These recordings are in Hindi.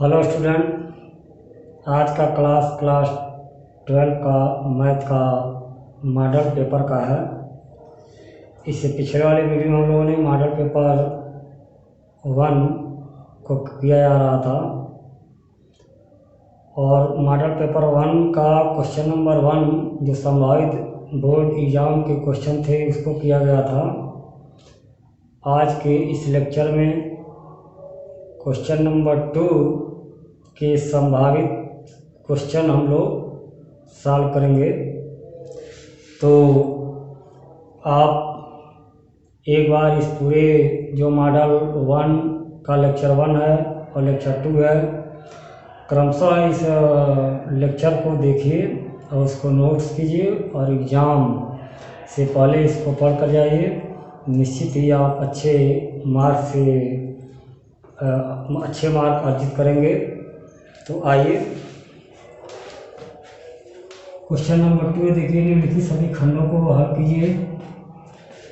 हेलो स्टूडेंट, आज का क्लास 12 का मैथ का मॉडल पेपर का है। इससे पिछले वाले वीडियो में हम लोगों ने मॉडल पेपर 1 को किया जा रहा था और मॉडल पेपर 1 का क्वेश्चन नंबर 1 जो संभावित बोर्ड एग्ज़ाम के क्वेश्चन थे उसको किया गया था। आज के इस लेक्चर में क्वेश्चन नंबर 2 के संभावित क्वेश्चन हम लोग सॉल्व करेंगे। तो आप एक बार इस पूरे जो मॉडल 1 का लेक्चर 1 है और लेक्चर 2 है, क्रमशः इस लेक्चर को देखिए और उसको नोट्स कीजिए और एग्ज़ाम से पहले इसको पढ़ कर जाइए। निश्चित ही आप अच्छे मार्क अर्जित करेंगे। तो आइए क्वेश्चन नंबर 2 देखिए, निम्नलिखित सभी खंडों को हल कीजिए।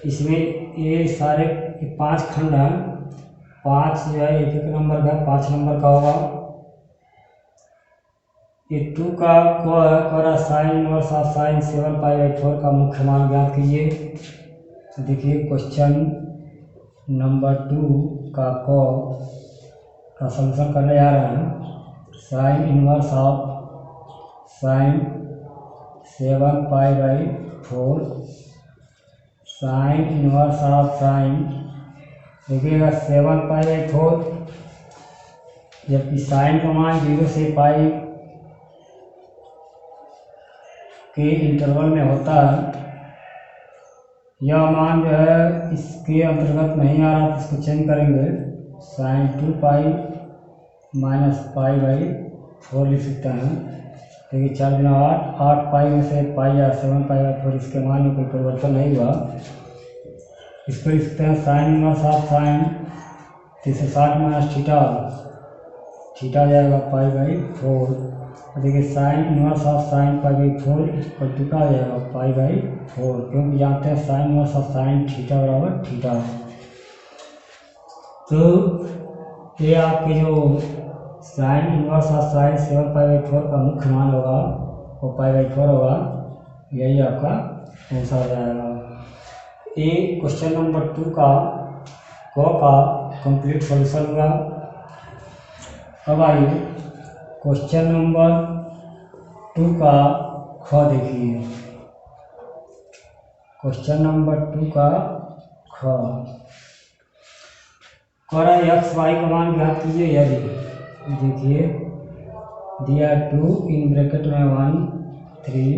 इसमें ये सारे 5 खंड हैं। 5 जो है एक नंबर का, 5 नंबर का होगा। ये 2 का कोरा साइन इनवर्स ऑफ साइन 7π/4 का मुख्य मान ज्ञात कीजिए। तो देखिए क्वेश्चन नंबर 2 का सॉल्यूशन करने जा रहे हैं। Sine inverse of sine 7π/4, sine inverse of sine देखिएगा 7π/4, जबकि साइन का मान 0 से पाई के इंटरवल में होता है। यह मान जो है इसके अंतर्गत नहीं आ रहा, तो इसको चेंज करेंगे। साइन 2π - π/4 लिख सकते हैं। देखिए 4 गुना 8 में से पाई या 7π/4, इसके मान में कोई परिवर्तन नहीं हुआ। इसको लिख सकते हैं sine inverse of sine 360 - theta हो जाएगा π/4। देखिए sine inverse of sine π/4 equal to क्या हो जाएगा π/4, क्योंकि जानते हैं sine inverse of sine theta बराबर थीटा। तो ये आपके जो साइन इनवर्स ऑफ साइन 7π/4 का मुख्य मान होगा वो π/4 होगा। यही आपका आंसर हो जाएगा। ये क्वेश्चन नंबर 2 का कंप्लीट सॉल्यूशन हुआ। अब आइए क्वेश्चन नंबर 2 का ख देखिए। क्वेश्चन नंबर 2 का ख करा x y का मान ज्ञात कीजिए। यदि देखिए दिया 2 इन ब्रैकेट में 1 3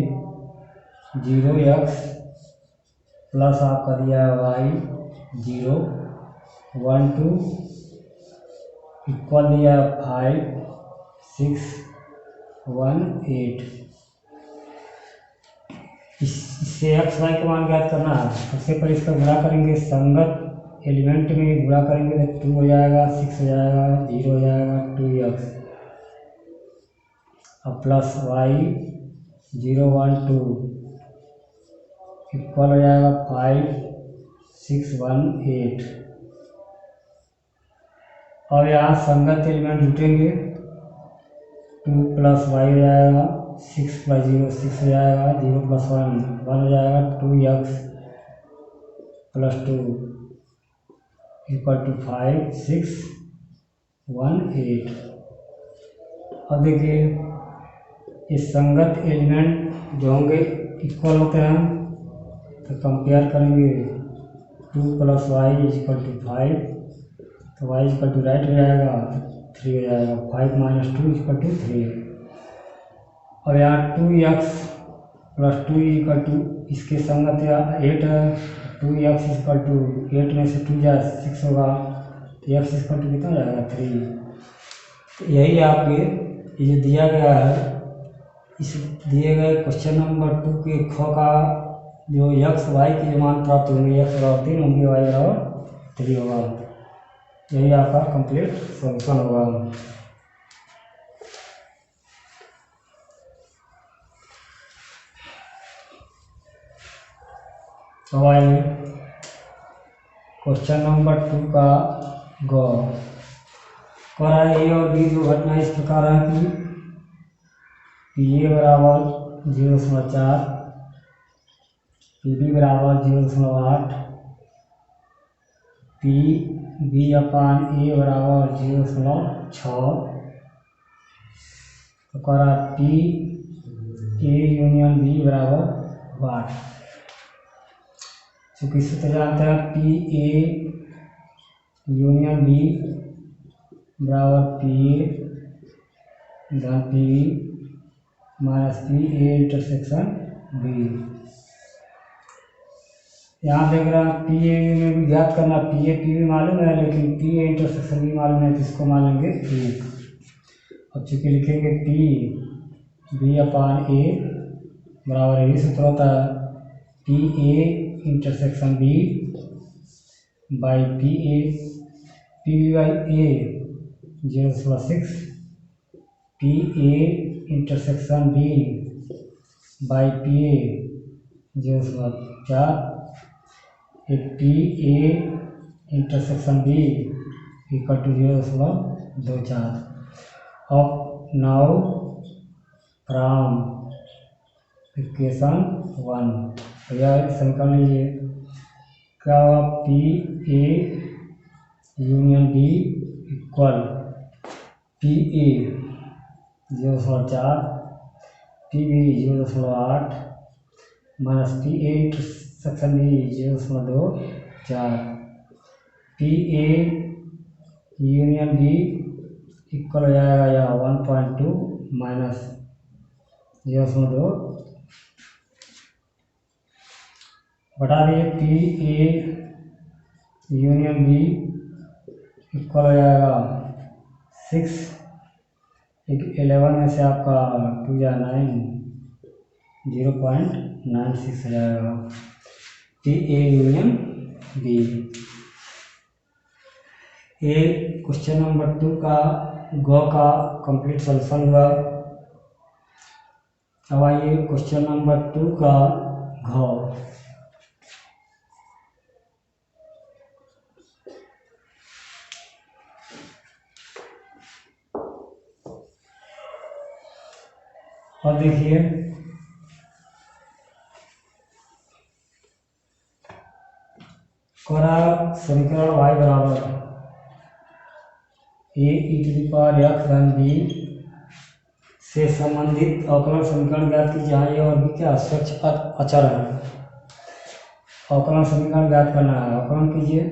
0x प्लस आपका दिया है y 0 1 2 इक्वल दिया 5 6 1 8। इससे x y का मान ज्ञात करना है। सबसे पहले इसका गुणा करेंगे, संगत एलिमेंट में गुणा करेंगे तो 2 हो जाएगा, 6 हो जाएगा, 0 हो जाएगा, 2x अब प्लस y 0 1 2 इक्वल हो जाएगा 5 6 1 8। अब यहाँ संगत एलिमेंट जुटेंगे, 2 प्लस y हो जाएगा, 6 + 0 6 हो जाएगा, 0 + 1 1 हो जाएगा, 2x + 2 इक्वल टू 5 6 1 8। अब देखिए इस संगत एलिमेंट जो होंगे इक्वल होते हैं, तो कंपेयर करेंगे। 2 + y = 5, तो y = राइट हो जाएगा, 3 हो जाएगा। 5 - 2 = 3। और यहाँ 2x + 2 इसके संगत 8 है। 2x = 8 में से 2 जाए 6 होगा, तो x कितना हो जाएगा 3। तो यही आपके ये जो दिया गया है, इस दिए गए क्वेश्चन नंबर 2 के ख का जो x y के जो मान प्राप्त होंगे, x = 3 होंगे, y = 3 होगा। यही आपका कंप्लीट सॉल्यूशन होगा। अब आइए क्वेश्चन नंबर 2 का ग कह रहा है ए और बी दो घटना इस प्रकार है कि ए बराबर 0.4, पी बी बराबर 0.8, पी बी अपान ए बराबर 0.6। तो कह रहा पी ए यूनियन बी बराबर 8। चूँकि सूत्र जानते हैं पी ए यूनियन बी बराबर पी ए धन P B minus P A intersection B. यहाँ देख रहा है पी ए यूनियन बी ज्ञात करना, पी ए पी बी मालूम है लेकिन पी ए इंटरसेक्शन बी मालूम है, तो इसको मान लेंगे 1। अब चूँकि लिखेंगे पी बी अपान ए बराबर यही सूत्र होता है P A intersection B by P B by A 0.6, P A intersection B by P A 0.4, P A intersection B equal to 0.24। अब नाउ फ्रॉम इक्वेशन 1 यह समीकरण लीजिए, क्या हुआ P A union B equal P A 0.4, P B 0.8 minus P A intersection B 0.24, P A union B equal हो जाएगा या 1.2 माइनस 0.2 बटा दिए P A union B equal हो जाएगा 6, 11 में से आपका 2 या 9 0.96 हो जाएगा पी ए यूनियन बी। ये क्वेश्चन नंबर 2 का ग का कंप्लीट सॉल्यूशन हुआ। अब आइए क्वेश्चन नंबर 2 का घ। और देखिए समीकरण y बराबर A E to the power x धन बी से संबंधित अवकलन समीकरण ज्ञात कीजिए। जहाँ ये और भी क्या स्वच्छ अचर है, अवकलन समीकरण ज्ञात करना है। अवकलन कीजिए,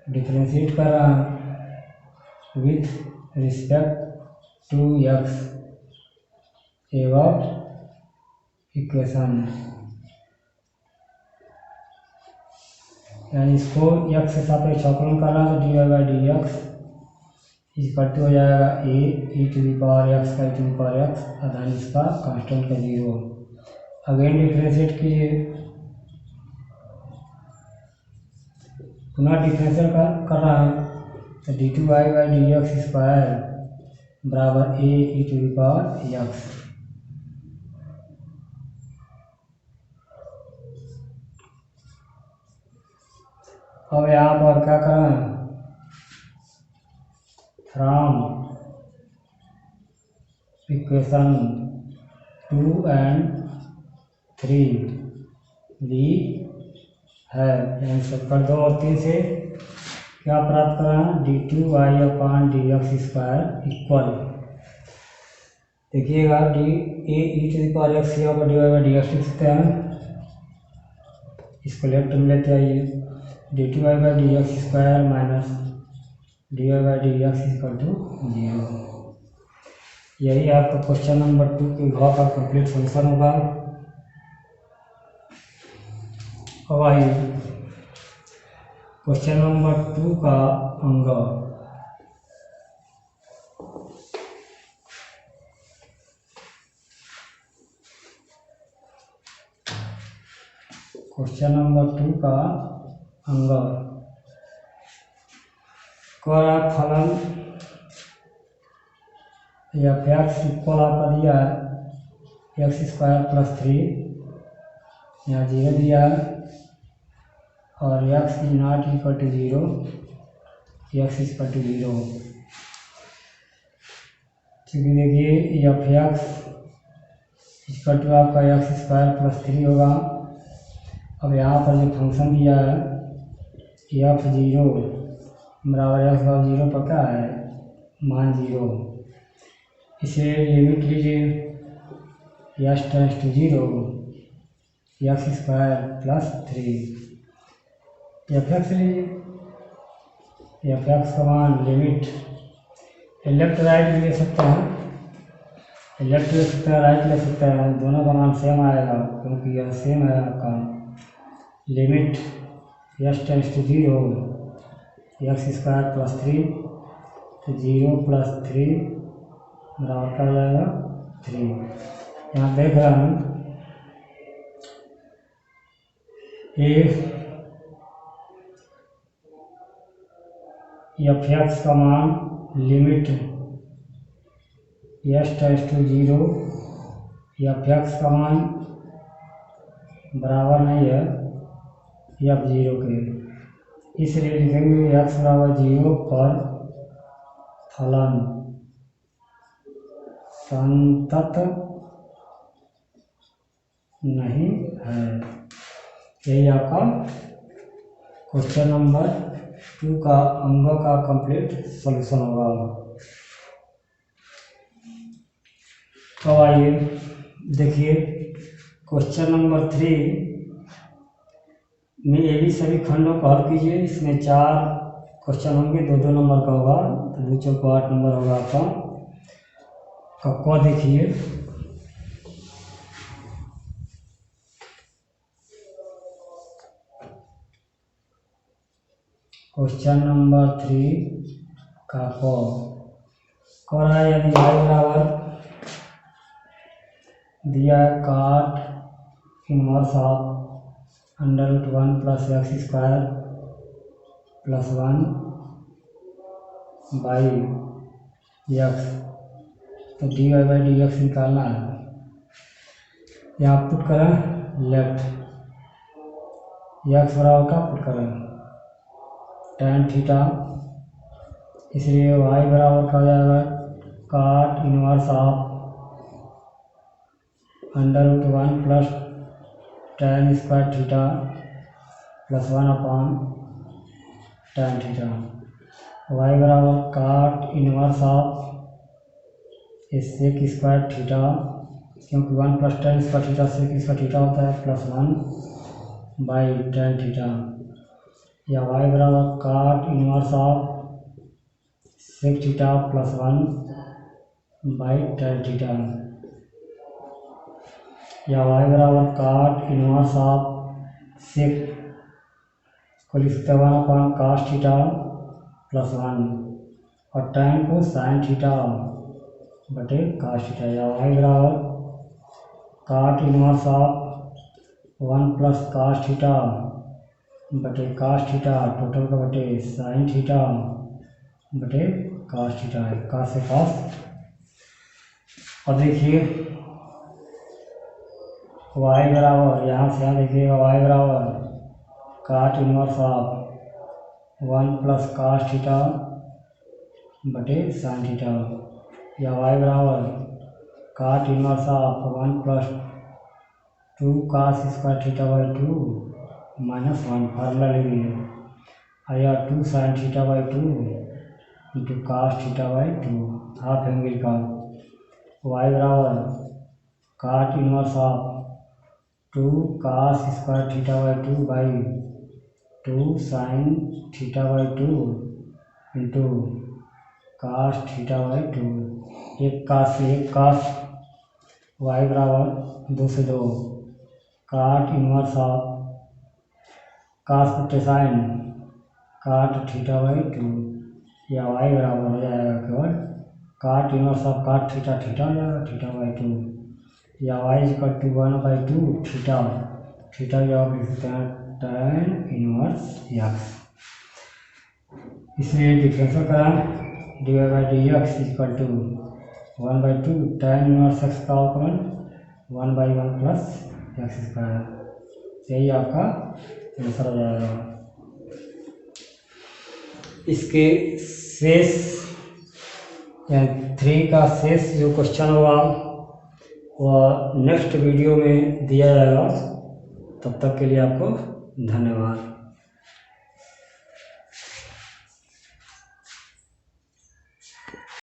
डिफरेंशिएट कर रहा है विथ रिस्पेक्ट टू एक्स एवं इक्वेशन, यानी इसको x के सापेक्ष अवकलन करना है तो D Y by D x equal to हो जाएगा A E to the power X का E to the power X अधान इसका कांस्टेंट का 0। अगेन डिफरेंशिएट कीजिए, पुनः डिफरेंशिएट कर रहा है तो D two Y by D X square बराबर A E to the power X. अब यहाँ पर क्या करें, फ्रॉम इक्वेशन 2 and 3 ली है, यानी समीकरण 2 और 3 से क्या प्राप्त करना, D two Y upon D X square equal, देखिएगा D A E to the power X यहाँ पर D Y by D X लिख सकते हैं, इसको लेफ्ट में लेते आइए, D two Y by D X square minus D Y by D x equal to 0। यही आपका क्वेश्चन नंबर 2 के घ का कंप्लीट सॉल्यूशन होगा। अब आइए क्वेश्चन नंबर 2 का अंग। क्वेश्चन नंबर 2 का अंग कोरा फलन या एक्स इक्वल आपका दिया है एक्स स्क्वायर प्लस 3, यहाँ 0 दिया है और X is not equal to 0, X equal to 0। चूँकि देखिए एफ एक्स इक्वल टू आपका एक्स स्क्वायर प्लस 3 होगा। अब यहाँ पर जो फंक्शन दिया है एफ जीरो बराबर एक्स बराबर जीरो पर क्या है मान जीरो, इसे लिमिट लीजिए S tends to zero X square plus 3 F X लीजिए। एफ एक्स का मान लिमिट लेफ्ट राइट भी ले सकते हैं, लेफ्ट ले सकते हैं राइट ले सकते हैं, दोनों का मान सेम आएगा क्योंकि यह सेम है आपका। Limit S tends to zero X square plus 3 तो 0 प्लस 3 बराबर क्या हो जाएगा 3। यहाँ देख रहे हैं एफ एक्स का मान limit S tends to zero F X का मान बराबर नहीं है एफ जीरो के, इसलिए लिखेंगे एक्स बराबर 0 पर फलन संतत नहीं है। यही आपका क्वेश्चन नंबर 2 का अंगों का कंप्लीट सॉल्यूशन होगा। तो आइए देखिए क्वेश्चन नंबर 3 में ये भी सभी खंडों को हल कीजिए। इसमें 4 क्वेश्चन होंगे, 2-2 नंबर का होगा, तो 2 चौक 8 नंबर होगा आपका। कक्वा देखिए क्वेश्चन नंबर 3 का को रहा है यदि y बराबर दिया है cot inverse of √1 plus X square plus 1 by X, तो D Y by D X निकालना है। यहाँ पुट करें लेफ्ट एक्स बराबर का पुट करें tan थीटा, इसलिए y बराबर का हो जाएगा cot inverse of √1 plus tan square theta plus 1 upon tan theta. y बराबर cot inverse of sec square theta, क्योंकि 1 plus tan square theta sec square theta होता है प्लस 1 बाई tan थीटा, या y बराबर cot inverse of sec theta plus 1 by tan theta, या y बराबर काट इनवर्स ऑफ सेक को लिख सकते हैं 1 अपॉन कास थीटा प्लस 1 और tan को साइन थीटा बटे कास थीटा, या y बराबर cot inverse of 1 plus cos theta बटे कास थीटा टोटल का बटे साइन थीटा बटे कास थीटा है, कास से कास। और देखिए y बराबर यहाँ से यहाँ देखिएगा y बराबर cot inverse of 1 plus cos theta बटे साइन थीटा, या y बराबर cot inverse of 1 plus 2 cos square theta by 2 minus 1 formula ले लीजिए, या 2 sine theta by 2 into cos theta by 2 half angle का। y बराबर cot inverse of 2 cos square theta by 2 by 2 sine theta by 2 into cos theta by 2, एक कास से एक कास, y बराबर 2 से 2 काट इनवर्स ऑफ कास बटे साइन काट थीटा बाई 2, या y बराबर हो जाएगा केवल cot inverse of cot theta theta हो जाएगा थीटा बाई 2, या y equal to 1 by 2 theta theta जो आप लिख सकते हैं tan इनवर्स एक्स। इसलिए डिफरेंशियल करें d Y by D x equal to 1 by 2 tan inverse x का अवकलन 1 बाई 1 प्लस एक्स स्क्वायर, यही आपका आंसर हो जाएगा। इसके शेष 3 का शेष जो क्वेश्चन होगा वह नेक्स्ट वीडियो में दिया जाएगा। तब तक के लिए आपको धन्यवाद।